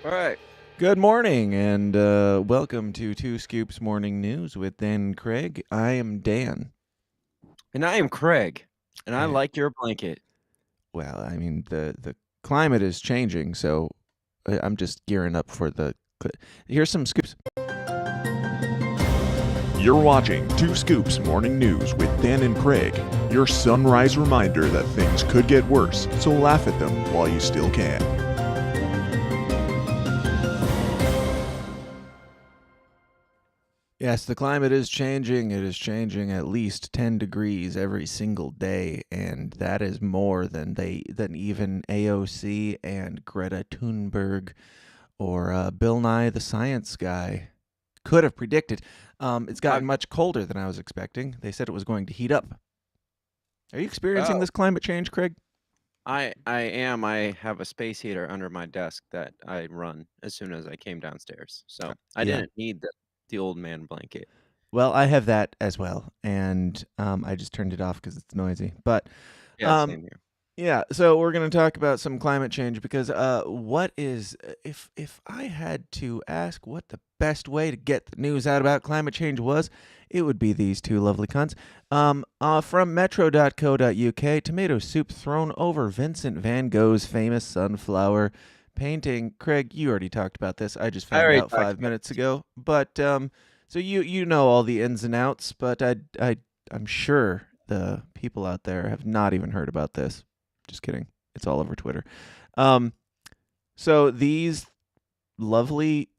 All right. Good morning, and welcome to Two Scoops Morning News with Dan and Craig. I am Dan. And I am Craig, and I And, like your blanket. well, I mean, the climate is changing, so I'm just gearing up for the. Here's some scoops. You're watching Two Scoops Morning News with Dan and Craig, your sunrise reminder that things could get worse, so laugh at them while you still can. Yes, the climate is changing. It is changing at least 10 degrees every single day, and that is more than even AOC and Greta Thunberg or Bill Nye the Science Guy could have predicted. It's I, gotten much colder than I was expecting. They said it was going to heat up. Are you experiencing oh, this climate change, Craig? I am. I have a space heater under my desk that I run as soon as I came downstairs. So I Yeah. didn't need the old man blanket. Well, I have that as well, and I just turned it off because it's noisy. But Yeah, um, same here. yeah, so we're going to talk about some climate change because what is if I had to ask what the best way to get the news out about climate change was, it would be these two lovely cunts. From metro.co.uk, tomato soup thrown over Vincent van Gogh's famous sunflower painting. Craig, you already talked about this. I just I found already out talked 5 minutes ago, but so you know all the ins and outs, but I'm sure the people out there have not even heard about this. Just kidding. It's all over Twitter. Um, so these lovely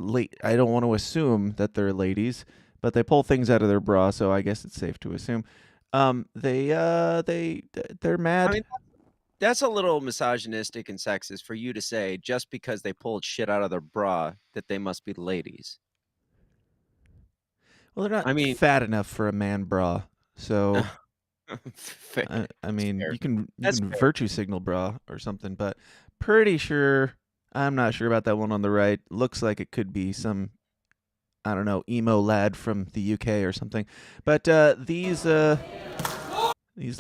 I don't want to assume that they're ladies, but they pull things out of their bra, so I guess it's safe to assume. They're I mad. mean, that's a little misogynistic and sexist for you to say just because they pulled shit out of their bra that they must be ladies. Well, they're not I mean, fat enough for a man bra. So fair. I That's mean, fair. you That's can fair. virtue signal bra or something, but pretty sure I'm not sure about that one on the right. Looks like it could be some, I don't know, emo lad from the UK or something. But these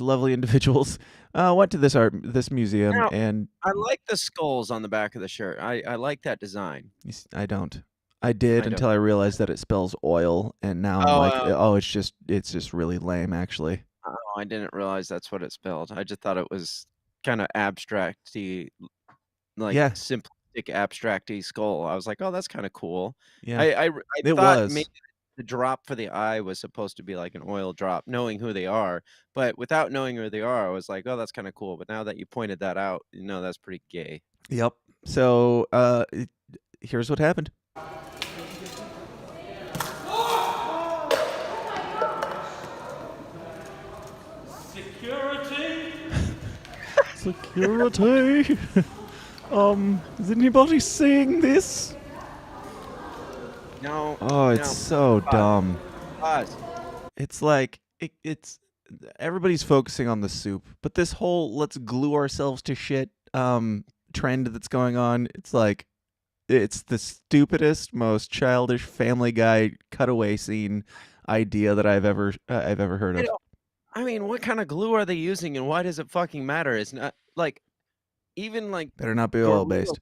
lovely individuals went to this museum, Now, and I like the skulls on the back of the shirt. I like that design. I don't. I did I don't. until I realized that it spells oil, and now I'm Oh, like, oh, it's just really lame, actually. oh, I didn't realize that's what it spelled. I just thought it was kinda abstracty, like, Yeah, simplistic abstracty skull. I was like, "Oh, that's kinda cool." yeah, I it thought maybe was. the drop for the eye was supposed to be like an oil drop, knowing who they are, but without knowing who they are, I was like, "Oh, that's kinda cool," but now that you pointed that out, that's pretty gay. Yep. So here's what happened. Security! Security. Is anybody seeing this? No, Oh, it's no, so pause, dumb. pause. It's like it's everybody's focusing on the soup, but this whole let's glue ourselves to shit trend that's going on, it's like it's the stupidest, most childish Family Guy cutaway scene idea that I've ever heard I of. don't I mean, what kinda glue are they using, and why does it fucking matter? It's not like, even, like, Better not be oil Gorilla based.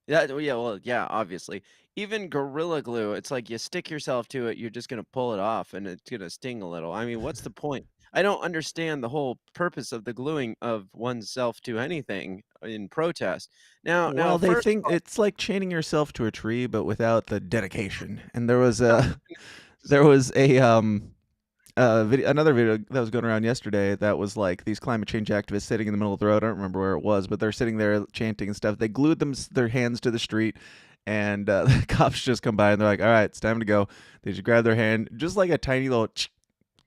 Yeah, yeah, well, yeah, obviously. Even Gorilla Glue, it's like you stick yourself to it, you're just gonna pull it off, and it's gonna sting a little. I mean, what's the point? I don't understand the whole purpose of the gluing of oneself to anything in protest. Now, Well, they first think of all, it's like chaining yourself to a tree, but without the dedication. And there was another video that was going around yesterday that was like these climate change activists sitting in the middle of the road. I don't remember where it was, but they're sitting there chanting and stuff. They glued their hands to the street, and the cops just come by and they're like, "All right, it's time to go." They just grab their hand, just like a tiny little,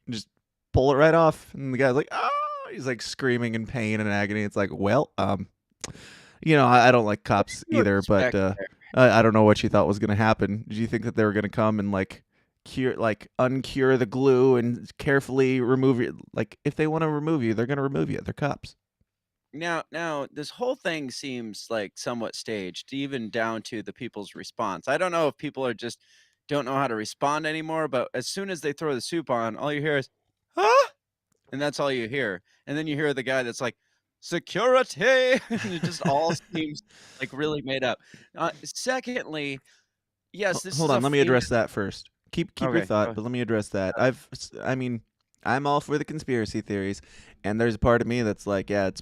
just pull it right off, and the guy's like, "Ah!" He's like screaming in pain and agony. It's like, well, I don't like cops you either, but expect I don't know what you thought was going to happen. Did you think that they were going to come and like uncure the glue and carefully remove you? Like if they want to remove you, they're going to remove you. They're cops. now, this whole thing seems like somewhat staged, even down to the people's response. I don't know if people are just don't know how to respond anymore, but as soon as they throw the soup on, all you hear is, "Huh?" And that's all you hear. And then you hear the guy that's like, security, and it just all seems like really made up. Secondly, yes, this Hold is a on, let me famous. address that first. Keep your Okay, go thought, ahead. but let me address that. I mean, I'm all for the conspiracy theories, and there's a part of me that's like, yeah, it's.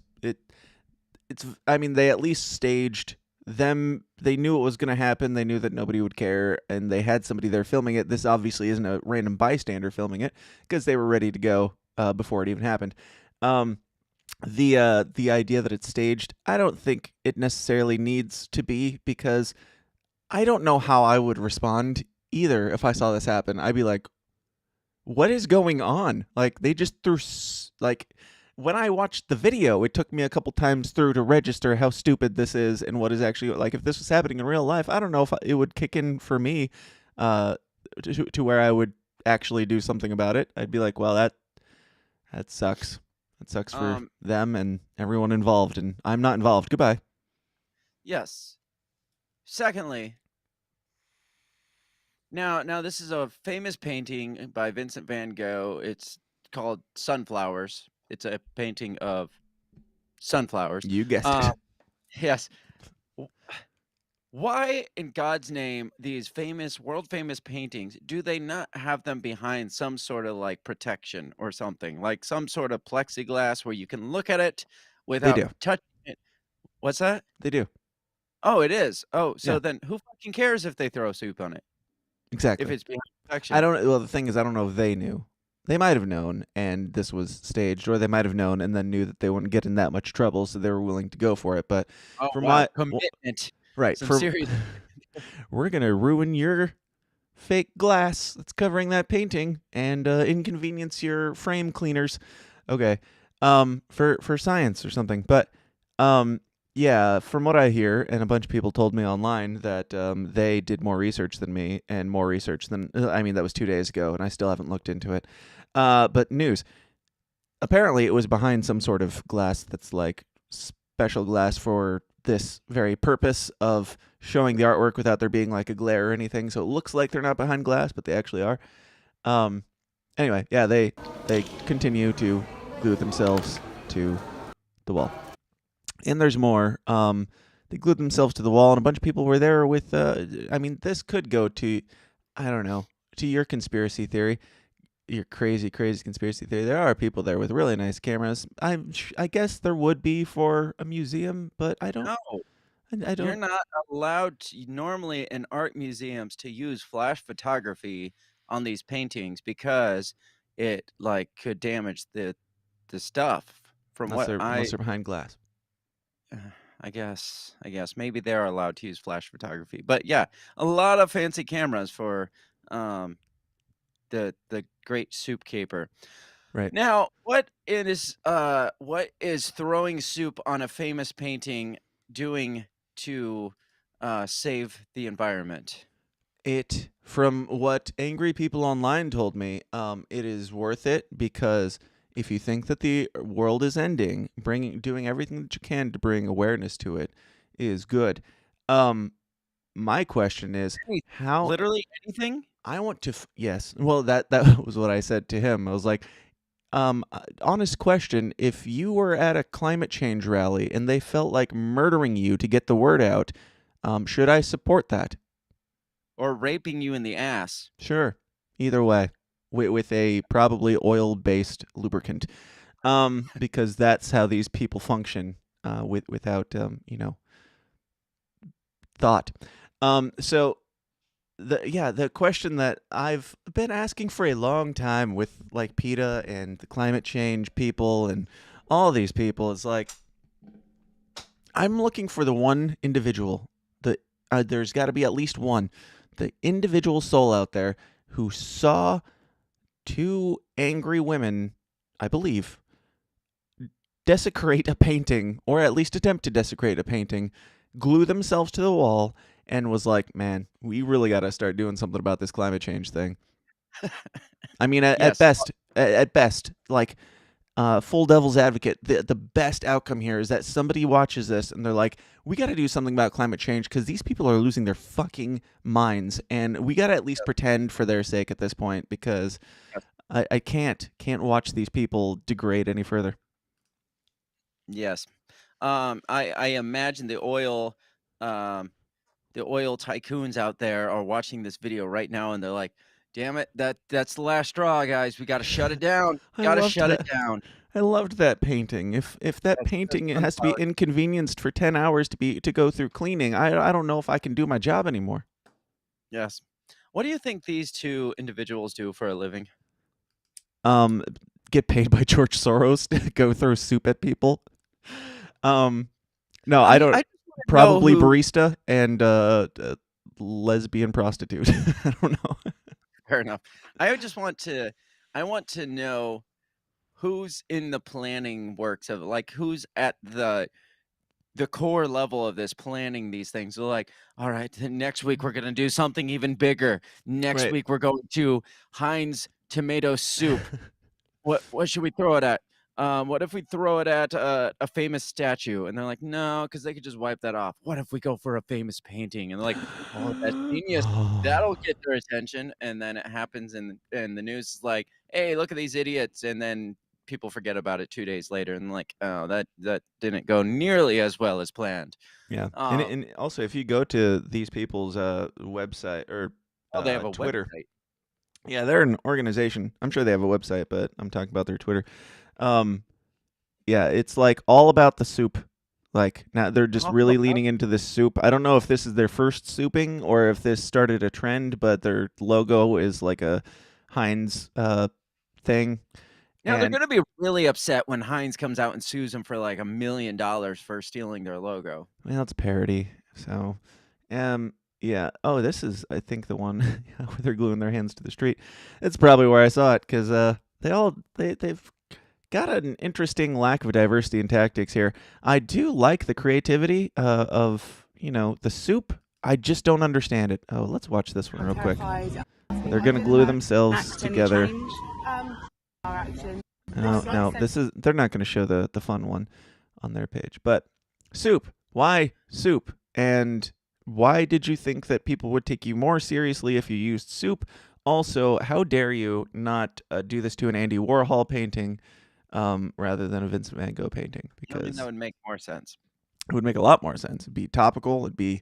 I mean, they at least staged them. They knew it was going to happen. They knew that nobody would care, and they had somebody there filming it. This obviously isn't a random bystander filming it because they were ready to go before it even happened. Um, the idea that it's staged, I don't think it necessarily needs to be because I don't know how I would respond either if I saw this happen. I'd be like, "What is going on?" Like they just threw like when I watched the video, it took me a couple times through to register how stupid this is and what is actually like if this was happening in real life, I don't know if it would kick in for me uh to where I would actually do something about it. I'd be like, "Well, that sucks. That sucks for Um, them and everyone involved and I'm not involved. Goodbye." yes. Secondly, now this is a famous painting by Vincent van Gogh. It's called Sunflowers. It's a painting of sunflowers. You guessed Um, it. yes. W- Why in God's name these famous, world famous paintings, do they not have them behind some sort of like protection or something? Like some sort of plexiglass where you can look at it They without do. touching it? What's that? They do. Oh, it is. Oh, Yeah, so then who fucking cares if they throw soup on it? If exactly. it's behind I protection. don't. Well, the thing is, I don't know if they knew. They might have known, and this was staged, or they might have known and then knew that they wouldn't get in that much trouble, so they were willing to go for it. But Oh, from wow, my commitment. right, Some for serious. we're gonna ruin your fake glass that's covering that painting and inconvenience your frame cleaners. Okay, for science or something. But um, yeah, from what I hear, and a bunch of people told me online that they did more research than me and more research than I mean that was 2 days ago, and I still haven't looked into it. But news. Apparently, it was behind some sort of glass that's like special glass for this very purpose of showing the artwork without there being like a glare or anything. So it looks like they're not behind glass, but they actually are. Um, anyway, yeah, they continue to glue themselves to the wall, and there's more. They glued themselves to the wall, and a bunch of people were there with. I mean, this could go to, I don't know, to your conspiracy theory, your crazy, crazy conspiracy theory. There are people there with really nice cameras. I guess there would be for a museum, but I don't. No, I you're don't. not allowed to normally in art museums to use flash photography on these paintings because it, like, could damage the stuff from Unless what they're behind glass. I guess maybe they are allowed to use flash photography, but yeah, a lot of fancy cameras for, um, the great soup caper. Right. Now, what is throwing soup on a famous painting doing to, save the environment? It from what angry people online told me, it is worth it because if you think that the world is ending, doing everything that you can to bring awareness to it is good. Um, my question is Anything, how literally anything? I want to yes. Well, that was what I said to him. I was like, honest question, if you were at a climate change rally and they felt like murdering you to get the word out, should I support that? Or raping you in the ass? Sure. Either way, with a probably oil-based lubricant, because that's how these people function, without thought. So the question that I've been asking for a long time with like PETA and the climate change people and all these people is like I'm looking for the one individual. There's got to be at least one, the individual soul out there who saw two angry women, I believe, desecrate a painting, or at least attempt to desecrate a painting, glue themselves to the wall, and was like, man, we really got to start doing something about this climate change thing. I mean, Yes. at best, like full devil's advocate, the best outcome here is that somebody watches this and they're like, we got to do something about climate change because these people are losing their fucking minds, and we got to at least pretend for their sake at this point because I can't watch these people degrade any further. Yes. I imagine um, the oil tycoons out there are watching this video right now, and they're like, "Damn it, that's the last straw, guys. We gotta shut it down. I Gotta loved shut it that. down." I loved that painting. If that That's painting has to be sunflower. inconvenienced for 10 hours to go through cleaning, I don't know if I can do my job anymore. Yes. What do you think these 2 individuals do for a living? Um, get paid by George Soros to go throw soup at people. Um, no, I don't. I just wanna know Probably who. barista and lesbian prostitute. I don't know. Fair enough. I just want to I want to know who's in the planning works of it, like, who's at the core level of this planning these things. They're like, "All right, then next week we're gonna do something even bigger. Next Right. week we're going to Heinz tomato soup. What should we throw it at? What if we throw it at a famous statue?" And they're like, "No, because they could just wipe that off. What if we go for a famous painting?" And they're like, "Oh, that's genius. That'll Oh, get their attention." And then it happens and the news is like, "Hey, look at these idiots." And then people forget about it 2 days later and like, "Oh, that didn't go nearly as well as planned." yeah. And Um, and also, if you go to these people's website or oh, they have a Twitter, website. yeah, they're an organization. I'm sure they have a website, but I'm talking about their Twitter. Um, yeah, it's like all about the soup. Like now they're just Oh, really wow. leaning into this soup. I don't know if this is their first souping or if this started a trend, but their logo is like a Heinz thing. Now they're And gonna be really upset when Heinz comes out and sues them for like $1,000,000 for stealing their logo. well, it's parody. So, um, yeah. Oh, this is I think the one where they're gluing their hands to the street. It's probably where I saw it because they've got an interesting lack of diversity in tactics here. I do like the creativity of the soup. I just don't understand it. Oh, let's watch this one real quick. They're gonna glue themselves together. No, no, they're not gonna show the fun one on their page. But soup. Why soup? And why did you think that people would take you more seriously if you used soup? Also, how dare you not do this to an Andy Warhol painting rather than a Vincent Van Gogh painting? I mean, that Because would make more sense. it would make a lot more sense. It'd be topical. It'd be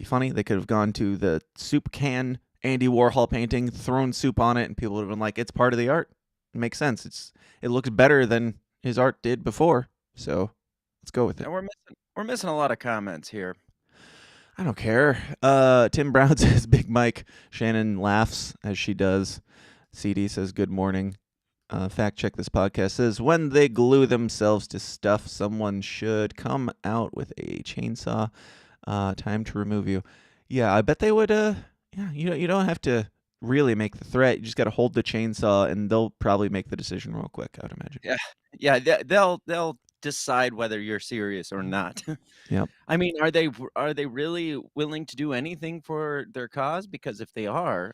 funny. They could have gone to the soup can Andy Warhol painting, thrown soup on it, and people would have been like, "It's part of the art. It makes sense. It looks better than his art did before." So let's go with it. And we're missing a lot of comments here. I don't care. Tim Brown says Big Mike. Shannon laughs as she does. CD says good morning. Fact check this podcast says when they glue themselves to stuff, someone should come out with a chainsaw. Time to remove you. Yeah, I bet they would. Yeah, you don't have to really make the threat. You just got to hold the chainsaw, and they'll probably make the decision real quick. I would imagine. Yeah, yeah, they'll decide whether you're serious or not. Yep. I mean, are they really willing to do anything for their cause? Because if they are,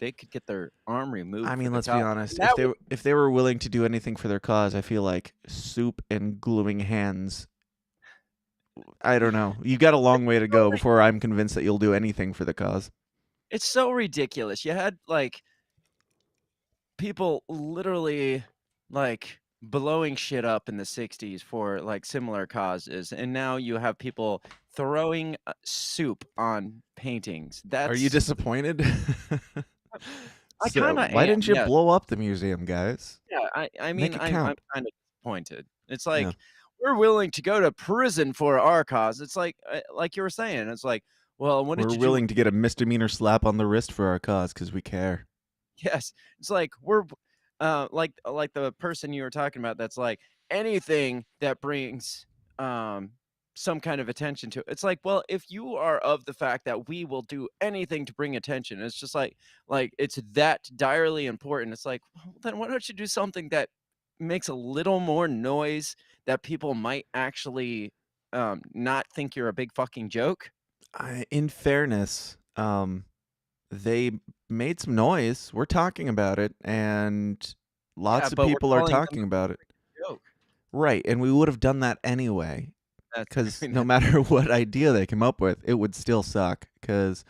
they could get their arm I removed for mean, the let's be cause. honest. And If that they would, were- if they were willing to do anything for their cause, I feel like soup and gluing hands. I don't know. You got a long way to go before I'm convinced that you'll do anything for the cause. it's so ridiculous. You had like people literally like blowing shit up in the 60s for like similar causes, and now you have people throwing soup on paintings. Are you That's disappointed? I So kind of why am. didn't you Yes. blow up the museum, guys? Yeah, I Make mean, it I'm count. kind of disappointed. It's Yeah. like we're willing to go to prison for our cause. It's like you were saying. It's like, well, what We're did you do? willing to get a misdemeanor slap on the wrist for our cause because we care. Yes, it's like like the person you were talking about. That's like anything that brings um some kind of attention to it. It's like, well, if you are of the fact that we will do anything to bring attention, it's just like it's that direly important. It's like, well, then why don't you do something that makes a little more noise that people might actually not think you're a big fucking joke? In fairness, they made some noise. We're talking about it, and Yeah, lots of but we're people are calling them talking about it. a joke. Right, and we would have done that anyway, That's I because mean no matter what idea they come up with, it would still suck, because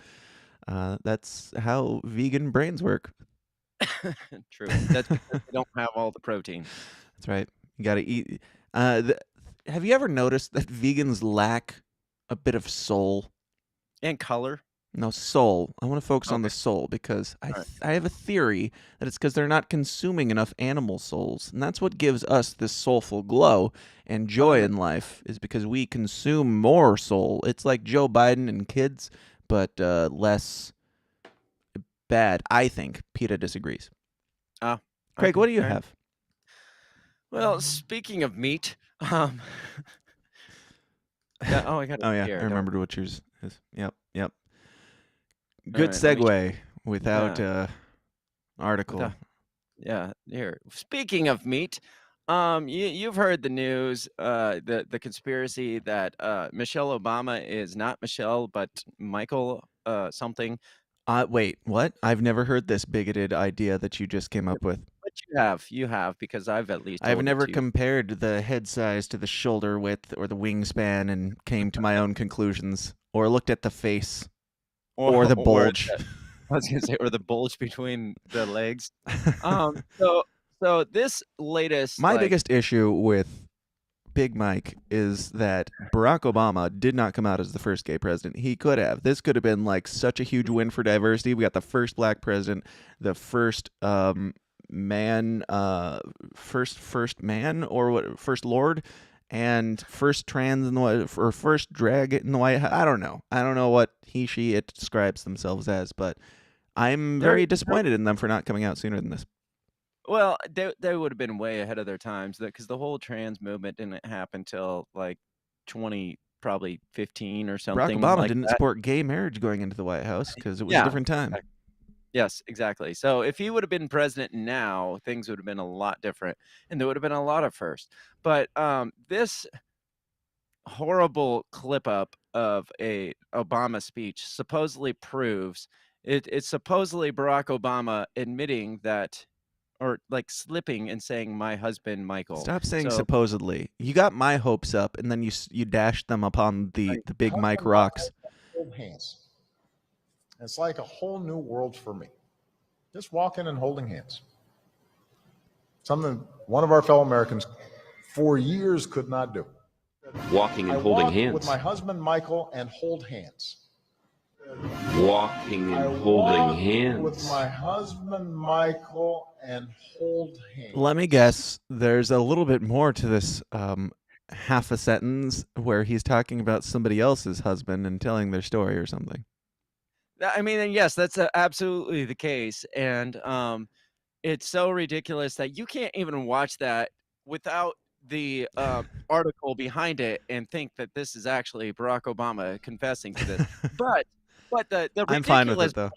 that's how vegan brains work. true. That's because they don't have all the protein. That's right. You got to eat. Uh, th- have you ever noticed that vegans lack a bit of soul? And color. No, soul. I want to focus on the Okay, soul because alright. I have a theory that it's because they're not consuming enough animal souls, and that's what gives us this soulful glow and joy Uh, in life. Is because we consume more soul. It's like Joe Biden and kids, but less bad. I think. PETA disagrees. oh, Craig, okay, what do you fair enough. have? Well, speaking of meat, I got it Oh yeah, I here, don't remembered what yours is. Yep, yep. Good alright, let me check. segue without Yeah, article. without yeah, here. Speaking of meat, you've heard the news, the conspiracy that, Michelle Obama is not Michelle, but Michael, something. Wait, what? I've never heard this bigoted idea that you just came Yeah, up with. but you have, because I've at least I've told it never to you. compared the head size to the shoulder width or the wingspan and came to my own conclusions, or looked at the face Or or the or bulge. the I was gonna say, or the bulge between the legs. So this latest, My like biggest issue with Big Mike is that Barack Obama did not come out as the first gay president. He could have. This could have been like such a huge win for diversity. We got the first black president, the first man, first man or what, first lord, and first trans in the or first drag in the White House. I don't know what he she it describes themselves as, but I'm very there disappointed in them for not coming out sooner than this. well, they would have been way ahead of their times, because the whole trans movement didn't happen till, like, 20 probably 15 or Barack something Obama like didn't that. support gay marriage going into the White House because it was a Yeah. different time. Yes, exactly. So if he would have been president now, things would have been a lot different, and there would have been a lot of firsts. But, this horrible clip up of a Obama speech supposedly proves it's supposedly Barack Obama admitting that, or, like, slipping and saying, "My husband, Michael." Stop saying So, supposedly. You got my hopes up, and then you dashed them upon I the big Mike Husband, wife, rocks. hold hands. It's like a whole new world for me. Just walking and holding hands. Something one of our fellow Americans for years could not do. Walking I and holding walk with hands. my husband Michael and hold hands. Walking I and holding walk with hands. my husband Michael and hold hands. Let me guess. There's a little bit more to this half a sentence where he's talking about somebody else's husband and telling their story or something. I mean, and yes, that's, absolutely the case, and, it's so ridiculous that you can't even watch that without the, article behind it and think that this is actually Barack Obama confessing to this. But the I'm fine with ridiculous it though.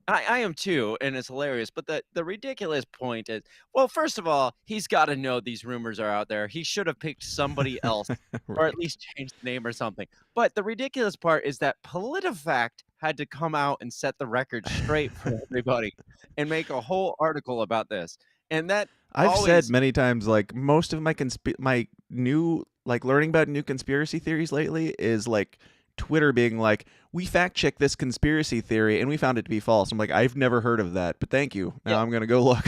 I am too, and it's hilarious, but the ridiculous point is, well, first of all, he's gotta know these rumors are out there. He should have picked somebody else, or at Right. least changed the name or something. But the ridiculous part is that PolitiFact had to come out and set the record straight for everybody and make a whole article about this. And that I've said always many times, like most of my new like learning about new conspiracy theories lately is like Twitter being like, "We fact checked this conspiracy theory and we found it to be false." I'm like, "I've never heard of that, but thank you. yeah, Now I'm gonna go look."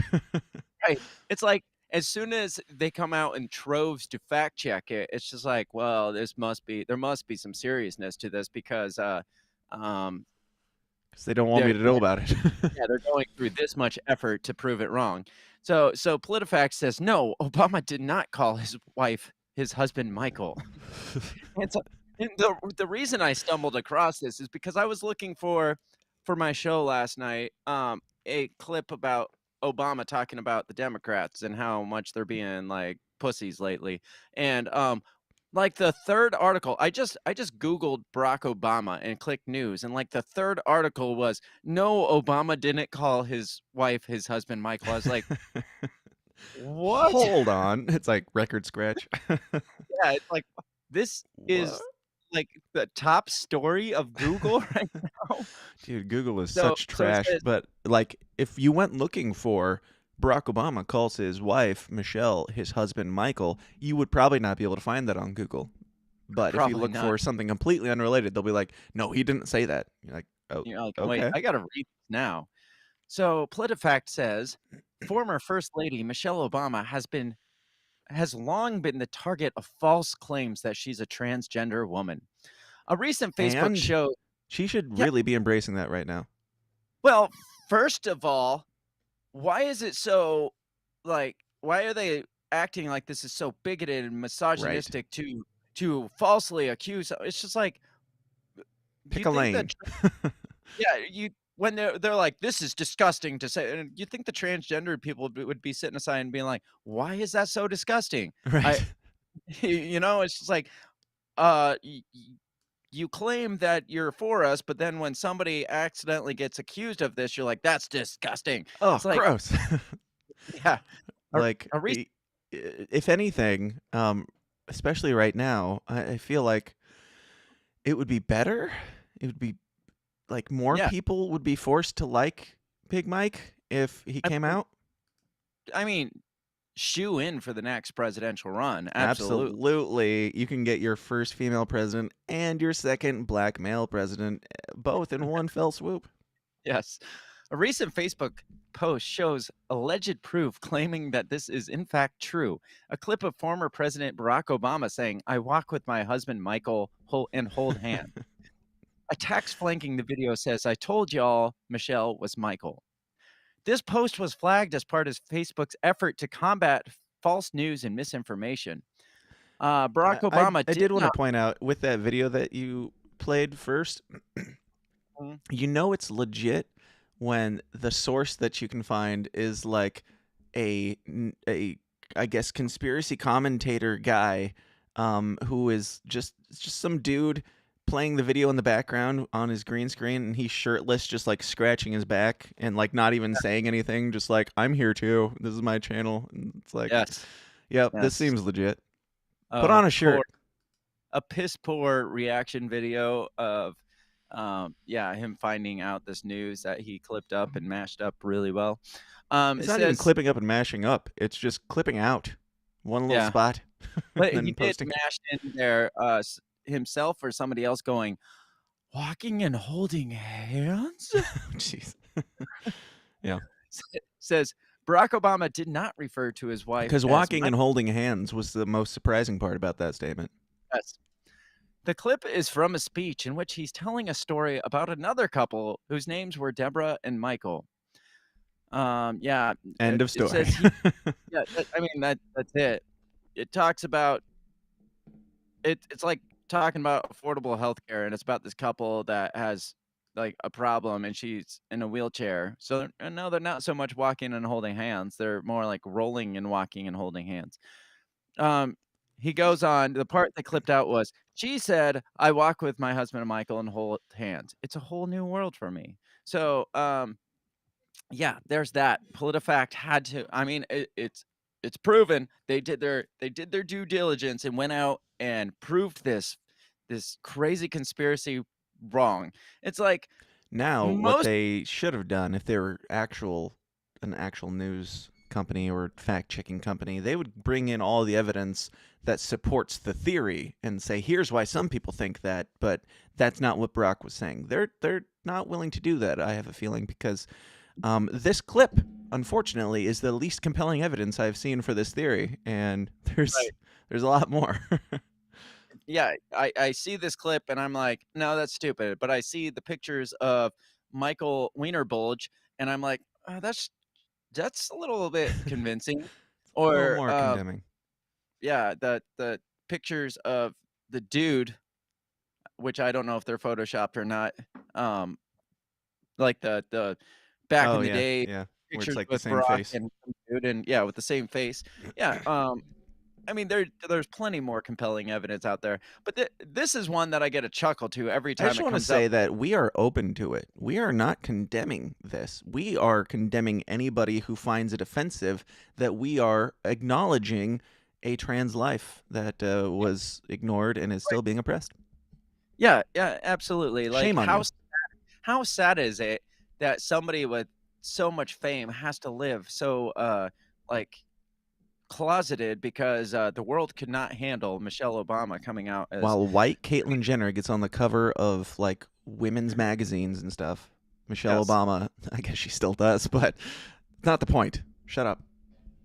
right. It's like, as soon as they come out in troves to fact check it, it's just like, well, there must be some seriousness to this, because, um, 'Cause they don't want me they're to know about it. yeah, they're going through this much effort to prove it wrong. So PolitiFact says, "No, Obama did not call his wife his husband, Michael." And so, and the reason I stumbled across this is because I was looking for my show last night, a clip about Obama talking about the Democrats and how much they're being like pussies lately. And like the third article, I just Googled Barack Obama and clicked news, and like the third article was, "No, Obama didn't call his wife his husband, Michael." I was like, "What?" Hold on. It's like record scratch. Yeah, it's like, this What? is like the top story of Google right now. Dude, Google is So such so it trash. says But like, if you went looking for Barack Obama calls his wife Michelle his husband Michael, you would probably not be able to find that on Google. But if you probably look not. for something completely unrelated, they'll be like, "No, he didn't say that." You're like, "Oh, You're like, "Wait, okay." I gotta read this now." So PolitiFact says, "Former First Lady Michelle Obama has been has long been the target of false claims that she's a transgender woman. A recent Facebook And show she should yeah, really be embracing that right now. well, first of all, why is it so why are they acting like this is so bigoted and Right. misogynistic to falsely accuse it's just like, you Pick a think that lane. yeah, you when they're like, "This is disgusting to say," and you think the transgender people would be sitting aside and being like, "Why is that so disgusting?" I Right. it's just like, y y you claim that you're for us, but then when somebody accidentally gets accused of this, you're like, "That's disgusting." Oh, It's like, gross. yeah, a Like, a recent if anything, especially right now, I feel like it would be better. It would be like more yeah, people would be forced to like Big Mike if he I came mean out. I mean, shoe in for the next presidential run, absolutely. Absolutely. You can get your first female president and your second black male president both in one fell swoop. Yes. A recent Facebook post shows alleged proof claiming that this is in fact true. A clip of former President Barack Obama saying, "I walk with my husband Michael and hold hands." A text flanking the video says, "I told y'all Michelle was Michael." This post was flagged as part of Facebook's effort to combat false news and misinformation. Barack Obama I did did want to not. point out with that video that you played first, Mhm. you know it's legit when the source that you can find is like a I guess conspiracy commentator guy who is just some dude playing the video in the background on his green screen and he's shirtless just like scratching his back and like not even saying anything just like I'm here too. This is my channel. And it's like, Yes, yep, this yes. seems legit. Put Uh, on a poor shirt. a piss poor reaction video of yeah, him finding out this news that he clipped up and mashed up really well. It's It not even says clipping up and mashing up. It's just clipping out one little yeah, spot and but he then did posting. mash in there, himself or somebody else going, "Walking and holding hands?" Jeez. Yeah. Says, "Barack Obama did not refer to his wife Because as walking my." and holding hands was the most surprising part about that statement. Yes. The clip is from a speech in which he's telling a story about another couple whose names were Deborah and Michael. Yeah, End of it story. says he yeah, I mean, that's it. It talks about it's like talking about affordable healthcare, and it's about this couple that has, like, a problem, and she's in a wheelchair. So, no, they're not so much walking and holding hands, they're more like rolling and walking and holding hands. Um, he goes on the part that clipped out was, "She said, 'I walk with my husband and Michael and hold hands.' It's a whole new world for me." So, yeah, there's that. PolitiFact had to I mean, it's proven. They did their due diligence and went out and proved this crazy conspiracy wrong. It's like Now, what most they should have done if they were an actual news company or fact checking company, they would bring in all the evidence that supports the theory and say, here's why some people think that, but that's not what Barack was saying. They're not willing to do that, I have a feeling, because this clip, unfortunately, is the least compelling evidence I've seen for this theory, and right. there's a lot more. Yeah, I see this clip and I'm like, "No, that's stupid." But I see the pictures of Michael Wiener and I'm like, that's a little bit convincing." A little Or, more condemning. yeah, the pictures of the dude, which I don't know if they're photoshopped or not, um, like the back Oh in the yeah, day yeah, where it's pictures like the with same Barack face. and some dude and yeah, with the same face. Yeah, I mean, there's plenty more compelling evidence out there, but this is one that I get a chuckle to every I time just it want to comes up. say that we are open to it. We are not condemning this. We are condemning anybody who finds it offensive that we are acknowledging a trans life that was ignored and is Right. still being oppressed. Yeah, yeah, absolutely. Like, Shame on you. how sad is it that somebody with so much fame has to live so, like, closeted because, the world could not handle Michelle Obama coming out as While white Caitlyn Jenner gets on the cover of like women's magazines and stuff, Michelle yes. Obama, I guess she still does, but not the point. Shut up.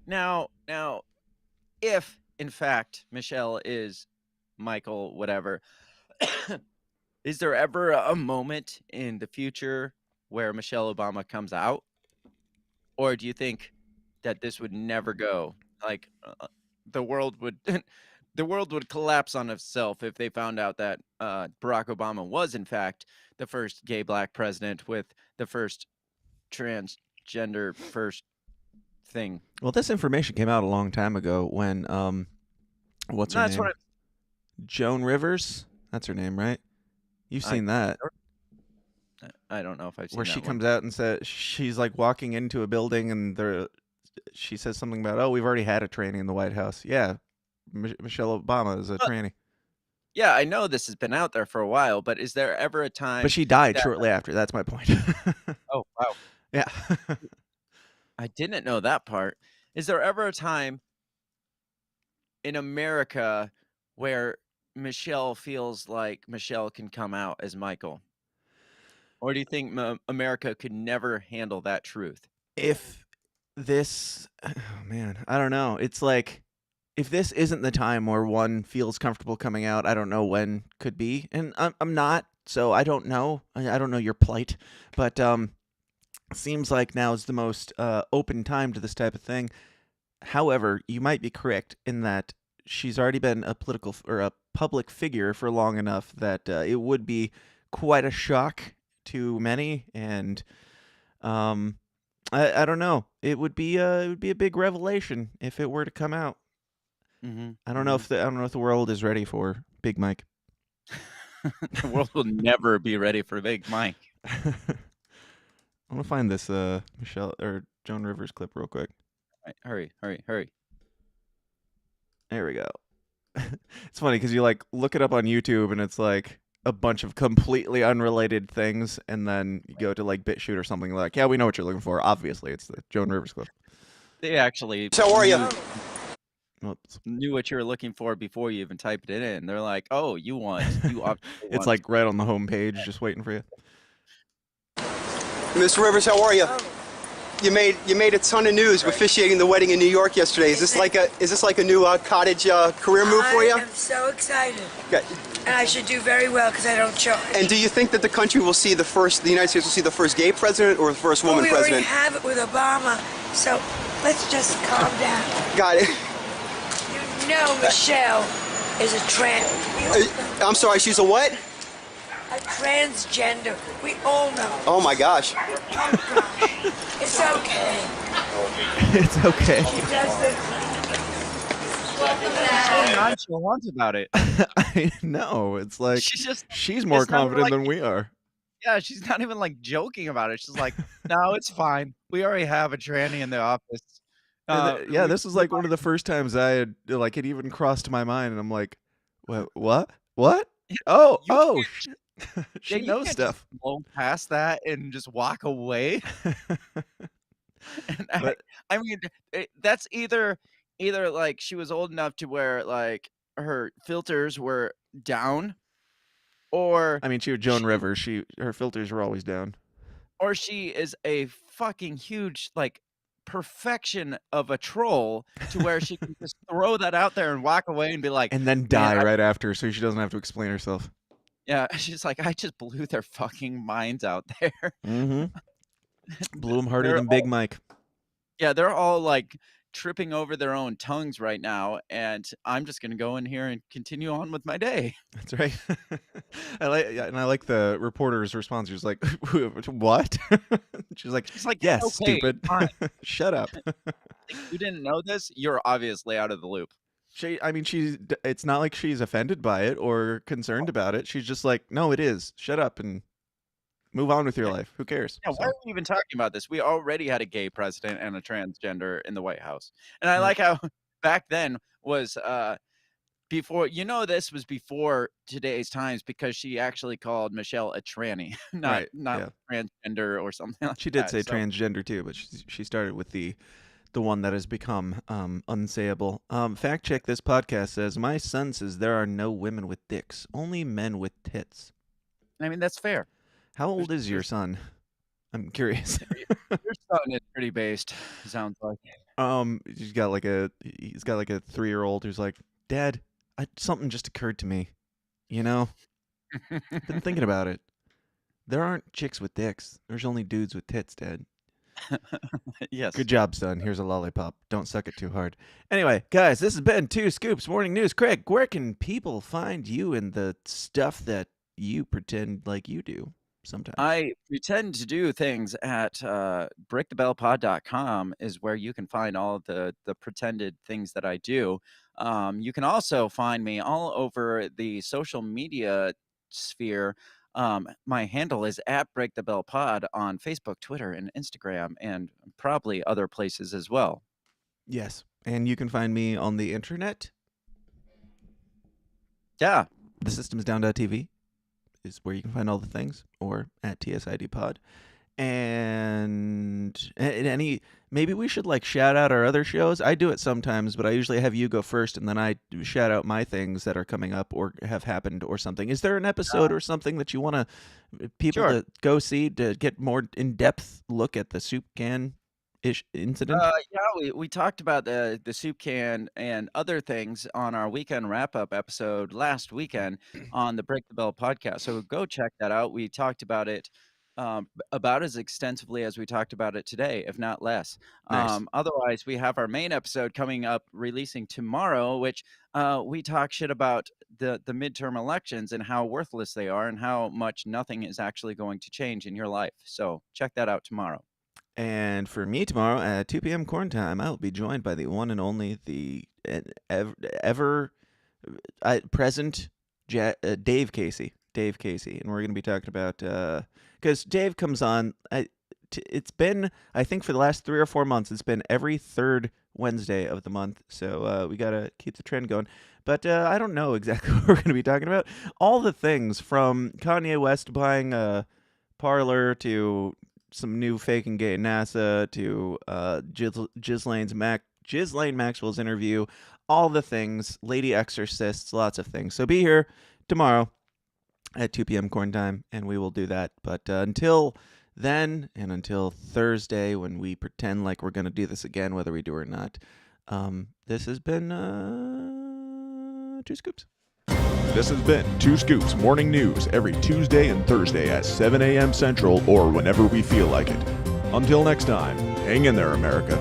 Now if in fact Michelle is Michael, whatever, is there ever a moment in the future where Michelle Obama comes out? Or do you think that this would never go? Like, the world would the world would collapse on itself if they found out that, Barack Obama was, in fact, the first gay black president with the first transgender first thing. Well, this information came out a long time ago when what's her That's what name? Joan Rivers. That's her name, right? You've I seen that. I don't know if I've seen Where that she one. comes out and says she's like walking into a building and she says something about, oh, we've already had a tranny in the White House. Yeah, Michelle Obama is a tranny. Yeah, I know this has been out there for a while, but is there ever a time But she died that shortly after. That's my point. Oh, wow. Yeah. I didn't know that part. Is there ever a time in America where Michelle feels like Michelle can come out as Michael? Or do you think America could never handle that truth? If this, oh man, I don't know. It's like, if this isn't the time where one feels comfortable coming out, I don't know when could be. And I'm not, so I don't know. I don't know your plight, but seems like now is the most open time to this type of thing. However, you might be correct in that she's already been a political or a public figure for long enough that it would be quite a shock to many, and I don't know. It would be a big revelation if it were to come out. I don't know if the world is ready for Big Mike. The world will never be ready for Big Mike. I want to find this Michelle or Joan Rivers clip real quick. All right, hurry. There we go. It's funny because you like look it up on YouTube and it's like a bunch of completely unrelated things, and then you go to like BitChute or something like, yeah, we know what you're looking for. Obviously, it's the Joan Rivers clip. They actually How are you? knew what you were looking for before you even typed it in. They're like, "Oh, you obviously It's want like right on the home page, just waiting for you. Mr. Rivers, how are you? You made a ton of news officiating the wedding in New York yesterday. Is this like a new cottage career move for you? I am so excited. Okay. And I should do very well because I don't charge. And do you think that the country will see the United States will see the first gay president or the first woman we president? already have it with Obama, so let's just calm down. Got it. You know Michelle is a I'm sorry, she's a what? a transgender. We all know. Oh my gosh. It's okay. It's okay. She does this. so nonchalant about it." I know. It's like she's more it's not confident like- than we are. Yeah, she's not even like joking about it. She's like, "No, it's fine. We already have a tranny in the office." Yeah, this was like one of the first times I had like it even crossed my mind, and I'm like, what? Oh, You she yeah, you knows can't stuff. just blow past that and just walk away. And But- I mean, that's either like she was old enough to where like her filters were down, or I mean, she was Joan Rivers. Her filters were always down. or she is a fucking huge like perfection of a troll to where she can just throw that out there and walk away and be like, And then die right after, so she doesn't have to explain herself. yeah, she's like, I just blew their fucking minds out there. Mm-hmm. Blew him harder They're than Big Mike. Yeah, they're all like tripping over their own tongues right now, and I'm just gonna go in here and continue on with my day. That's right. I like the reporter's response. She was like, "What?" She's like, She's like, "Yes, "Okay, stupid. fine. Shut up." You didn't know this? You're obviously out of the loop. It's not like she's offended by it or concerned about it. She's just like, no, it is. Shut up and move on with your life. Who cares? Yeah, why are we even talking about this? We already had a gay president and a transgender in the White House. And I like how back then was before, this was before today's times because she actually called Michelle a tranny, not transgender or something like She did that. say So, transgender too, but she started with the one that has become unsayable. Fact check this podcast says, my son says there are no women with dicks, only men with tits. I mean, that's fair. How old is your son? I'm curious. Your son is pretty based, sounds like. He's got like a 3-year-old who's like, Dad, something just occurred to me. You know, been thinking about it. There aren't chicks with dicks. There's only dudes with tits, Dad. Yes. Good job, son. Here's a lollipop. Don't suck it too hard. Anyway, guys, this has been 2 Scoops Morning News. Craig, where can people find you and the stuff that you pretend like you do sometimes? I pretend to do things at breakthebellpod.com is where you can find all the pretended things that I do. You can also find me all over the social media sphere. My handle is at Break the Bell Pod on Facebook, Twitter, and Instagram, and probably other places as well. Yes. And you can find me on the internet. Yeah. The systemsdown.tv is where you can find all the things, or at TSIDpod. And maybe we should like shout out our other shows. I do it sometimes, but I usually have you go first, and then I shout out my things that are coming up or have happened or something. Is there an episode or something that you want people Sure. to go see to get more in-depth look at the soup can incident? Yeah, we talked about the soup can and other things on our weekend wrap-up episode last weekend on the Break the Bell podcast. So go check that out. We talked about it about as extensively as we talked about it today, if not less. Nice. Otherwise, we have our main episode coming up, releasing tomorrow, which we talk shit about the midterm elections and how worthless they are and how much nothing is actually going to change in your life. So check that out tomorrow. And for me tomorrow at 2 p.m. corn time, I will be joined by the one and only, the ever present Dave Casey. Dave Casey. And we're going to be talking about, because Dave comes on, it's been, I think for the last 3 or 4 months, it's been every third Wednesday of the month. So we got to keep the trend going. But I don't know exactly what we're going to be talking about. All the things from Kanye West buying a Parler to some new fake and gay NASA to Ghislaine Maxwell's interview, all the things, Lady Exorcists, lots of things. So be here tomorrow at 2 p.m. corn time, and we will do that. But until then, and until Thursday, when we pretend like we're going to do this again, whether we do or not, this has been 2 Scoops. This has been 2 Scoops Morning News every Tuesday and Thursday at 7 a.m. Central or whenever we feel like it. Until next time, hang in there, America.